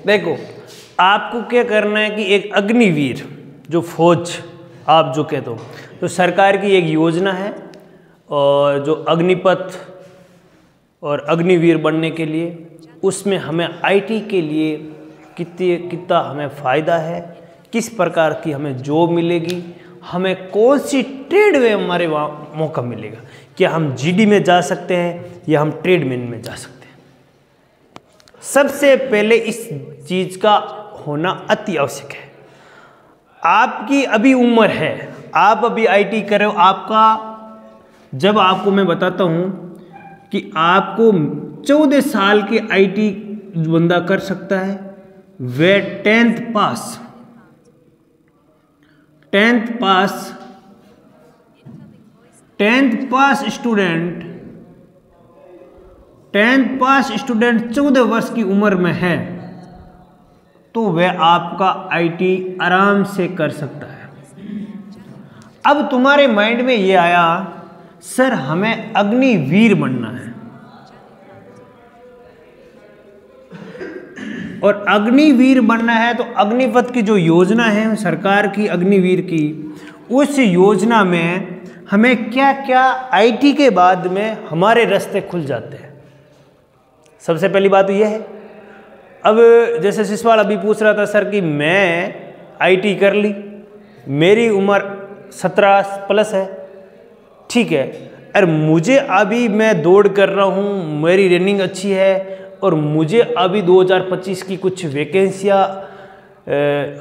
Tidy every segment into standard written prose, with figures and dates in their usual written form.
देखो आपको क्या करना है कि एक अग्निवीर जो फौज आप जो कहते हो, तो सरकार की एक योजना है और जो अग्निपथ और अग्निवीर बनने के लिए, उसमें हमें आईटी के लिए कितना हमें फ़ायदा है, किस प्रकार की हमें जॉब मिलेगी, हमें कौन सी ट्रेड में हमारे वहाँ मौका मिलेगा, क्या हम जीडी में जा सकते हैं या हम ट्रेडमैन में जा सकते हैं। सबसे पहले इस चीज़ का होना अति आवश्यक है। आपकी अभी उम्र है, आप अभी आईटी कर रहे हो, जब आपको मैं बताता हूँ कि आपको 14 साल के आईटी बंदा कर सकता है, वह 10th पास स्टूडेंट 14 वर्ष की उम्र में है, तो वह आपका आईटी आराम से कर सकता है। अब तुम्हारे माइंड में ये आया, सर हमें अग्निवीर बनना है, और अग्निवीर बनना है तो अग्निपथ की जो योजना है सरकार की अग्निवीर की, उस योजना में हमें क्या क्या आईटी के बाद में हमारे रास्ते खुल जाते हैं। सबसे पहली बात तो यह है, अब जैसे शिशवाल अभी पूछ रहा था सर कि मैं आईटी कर ली, मेरी उम्र 17+ है, ठीक है, और मुझे अभी मैं दौड़ कर रहा हूँ, मेरी रनिंग अच्छी है, और मुझे अभी 2025 की कुछ वैकेंसियाँ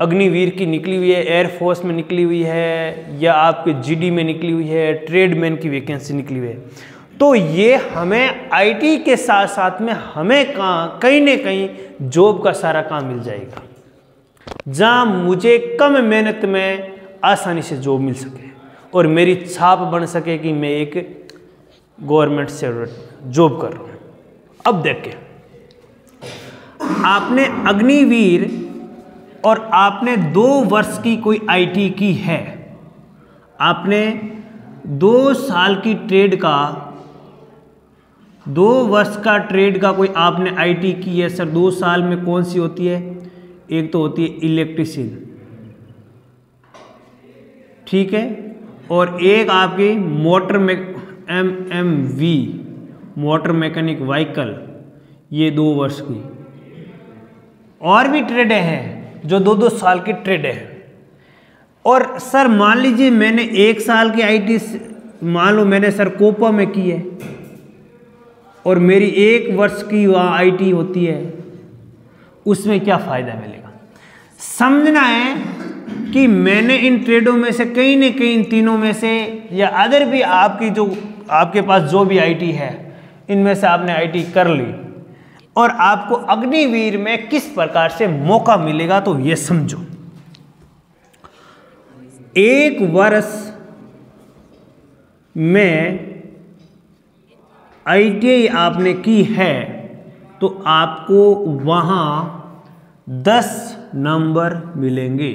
अग्निवीर की निकली हुई है, एयरफोर्स में निकली हुई है, या आपके जीडी में निकली हुई है, ट्रेडमैन की वैकेंसी निकली हुई है, तो ये हमें आईटी के साथ साथ में हमें कहीं न कहीं जॉब का सारा काम मिल जाएगा, जहाँ मुझे कम मेहनत में आसानी से जॉब मिल सके और मेरी छाप बन सके कि मैं एक गवर्नमेंट से जॉब कर रहा हूँ। अब देखें, आपने अग्निवीर और आपने 2 वर्ष की कोई आईटी की है, आपने 2 साल की ट्रेड का 2 वर्ष का ट्रेड का कोई आपने आईटी की है। सर 2 साल में कौन सी होती है? एक तो होती है इलेक्ट्रीशियन, ठीक है, और एक आपकी मोटर में MMV मोटर मैकेनिक व्हीकल, ये 2 वर्ष की। और भी ट्रेडें हैं जो 2-2 साल की ट्रेडें हैं। और सर मान लीजिए मैंने 1 साल की आईटी, मान लो मैंने सर कोपा में की है और मेरी 1 वर्ष की वहाँ आईटी होती है, उसमें क्या फ़ायदा मिलेगा? समझना है कि मैंने इन ट्रेडों में से कहीं न कहीं इन तीनों में से या अदर भी आपकी जो आपके पास जो भी आईटी है, इनमें से आपने आईटी कर ली और आपको अग्निवीर में किस प्रकार से मौका मिलेगा, तो ये समझो। 1 वर्ष में आईटीआई आपने की है तो आपको वहां 10 नंबर मिलेंगे,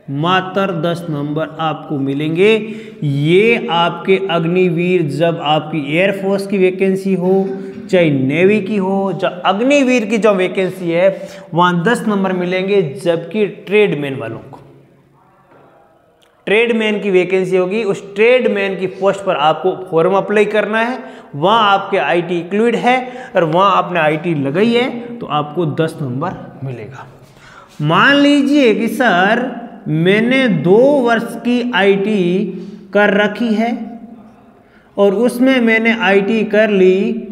मात्र 10 नंबर आपको मिलेंगे। ये आपके अग्निवीर, जब आपकी एयरफोर्स की वैकेंसी हो चाहे नेवी की हो, जब अग्निवीर की जो वैकेंसी है वहाँ 10 नंबर मिलेंगे। जबकि ट्रेडमैन वालों को, ट्रेडमैन की वैकेंसी होगी, उस ट्रेडमैन की पोस्ट पर आपको फॉर्म अप्लाई करना है, वहाँ आपके आईटी इंक्लूड है और वहाँ आपने आईटी लगाई है तो आपको 10 नंबर मिलेगा। मान लीजिए कि सर मैंने 2 वर्ष की आईटी कर रखी है और उसमें मैंने आईटी कर ली,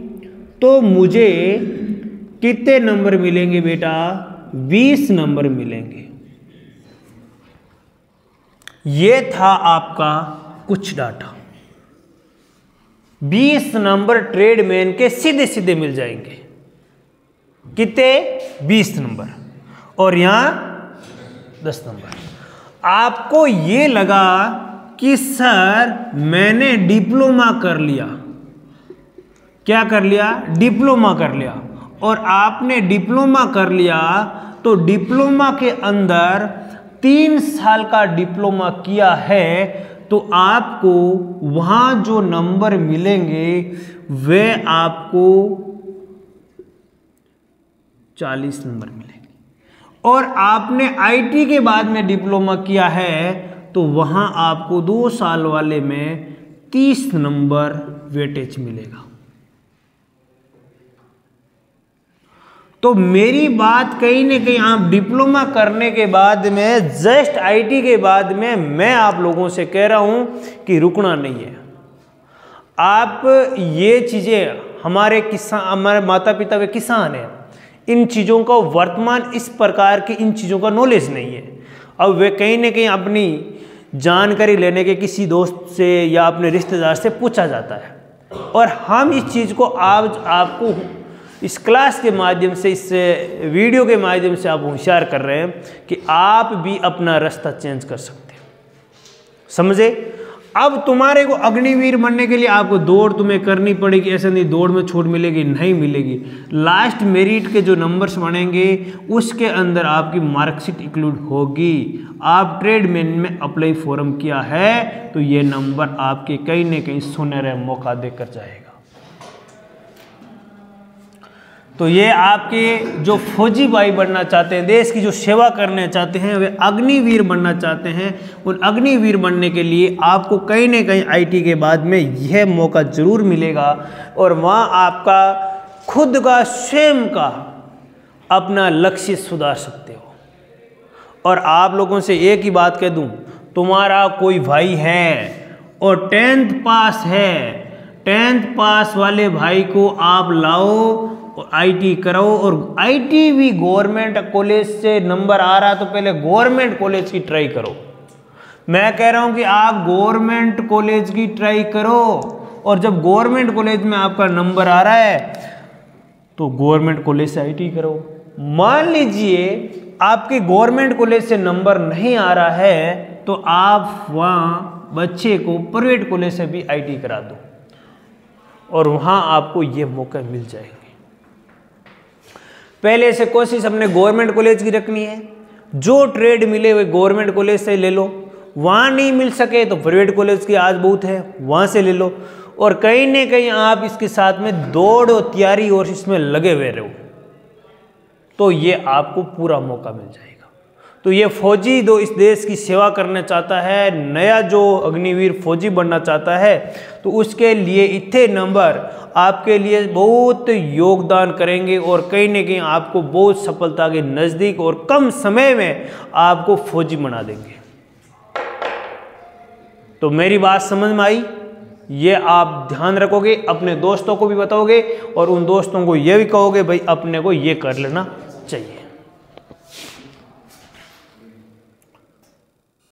तो मुझे कितने नंबर मिलेंगे बेटा? 20 नंबर मिलेंगे। ये था आपका कुछ डाटा। 20 नंबर ट्रेडमैन के सीधे सीधे मिल जाएंगे। कितने? 20 नंबर, और यहां 10 नंबर। आपको ये लगा कि सर मैंने डिप्लोमा कर लिया, क्या कर लिया? डिप्लोमा कर लिया। और आपने डिप्लोमा कर लिया तो डिप्लोमा के अंदर 3 साल का डिप्लोमा किया है, तो आपको वहाँ जो नंबर मिलेंगे वे आपको 40 नंबर मिलेंगे। और आपने आईटी के बाद में डिप्लोमा किया है तो वहां आपको 2 साल वाले में 30 नंबर वेटेज मिलेगा। तो मेरी बात कहीं ना कहीं आप डिप्लोमा करने के बाद में, जस्ट आईटी के बाद में, मैं आप लोगों से कह रहा हूं कि रुकना नहीं है। आप ये चीज़ें, हमारे माता पिता वे किसान हैं, इन चीज़ों का वर्तमान इस प्रकार की इन चीज़ों का नॉलेज नहीं है। अब वे कहीं ना कहीं अपनी जानकारी लेने के किसी दोस्त से या अपने रिश्तेदार से पूछा जाता है, और हम इस चीज़ को आज आपको इस क्लास के माध्यम से, इस वीडियो के माध्यम से आप होशियार कर रहे हैं कि आप भी अपना रास्ता चेंज कर सकते हैं। समझे? अब तुम्हारे को अग्निवीर बनने के लिए आपको दौड़ तुम्हें करनी पड़ेगी। ऐसा नहीं दौड़ में छूट मिलेगी, नहीं मिलेगी। लास्ट मेरिट के जो नंबर्स बनेंगे उसके अंदर आपकी मार्कशीट इंक्लूड होगी। आप ट्रेडमैन में अप्लाई फॉर्म किया है तो ये नंबर आपके कहीं ना कहीं सुनहरा मौका देकर जाएगा। तो ये आपके जो फौजी भाई बनना चाहते हैं, देश की जो सेवा करना चाहते हैं, वे अग्निवीर बनना चाहते हैं, उन अग्निवीर बनने के लिए आपको कहीं ना कहीं आईटी के बाद में यह मौका ज़रूर मिलेगा। और वहाँ आपका खुद का स्वयं का अपना लक्ष्य सुधार सकते हो। और आप लोगों से एक ही बात कह दूँ, तुम्हारा कोई भाई है और 10th पास है, 10th पास वाले भाई को आप लाओ और आईटी कराओ। और आईटी भी गवर्नमेंट कॉलेज से नंबर आ रहा है तो पहले गवर्नमेंट कॉलेज की ट्राई करो। मैं कह रहा हूं कि आप गवर्नमेंट कॉलेज की ट्राई करो, और जब गवर्नमेंट कॉलेज में आपका नंबर आ रहा है तो गवर्नमेंट कॉलेज से आईटी करो। मान लीजिए आपके गवर्नमेंट कॉलेज से नंबर नहीं आ रहा है तो आप वहाँ बच्चे को प्राइवेट कॉलेज से भी आईटी करा दो, और वहाँ आपको ये मौका मिल जाएगा। पहले से कोशिश अपने गवर्नमेंट कॉलेज की रखनी है। जो ट्रेड मिले हुए गवर्नमेंट कॉलेज से ले लो, वहाँ नहीं मिल सके तो प्राइवेट कॉलेज की आज बहुत है, वहाँ से ले लो। और कहीं ना कहीं आप इसके साथ में दौड़ और तैयारी और इसमें लगे हुए रहो तो ये आपको पूरा मौका मिल जाएगा। तो ये फौजी जो इस देश की सेवा करना चाहता है, नया जो अग्निवीर फौजी बनना चाहता है, तो उसके लिए इतने नंबर आपके लिए बहुत योगदान करेंगे और कहीं ना कहीं आपको बहुत सफलता के नज़दीक और कम समय में आपको फौजी बना देंगे। तो मेरी बात समझ में आई? ये आप ध्यान रखोगे, अपने दोस्तों को भी बताओगे और उन दोस्तों को ये भी कहोगे भाई अपने को ये कर लेना चाहिए।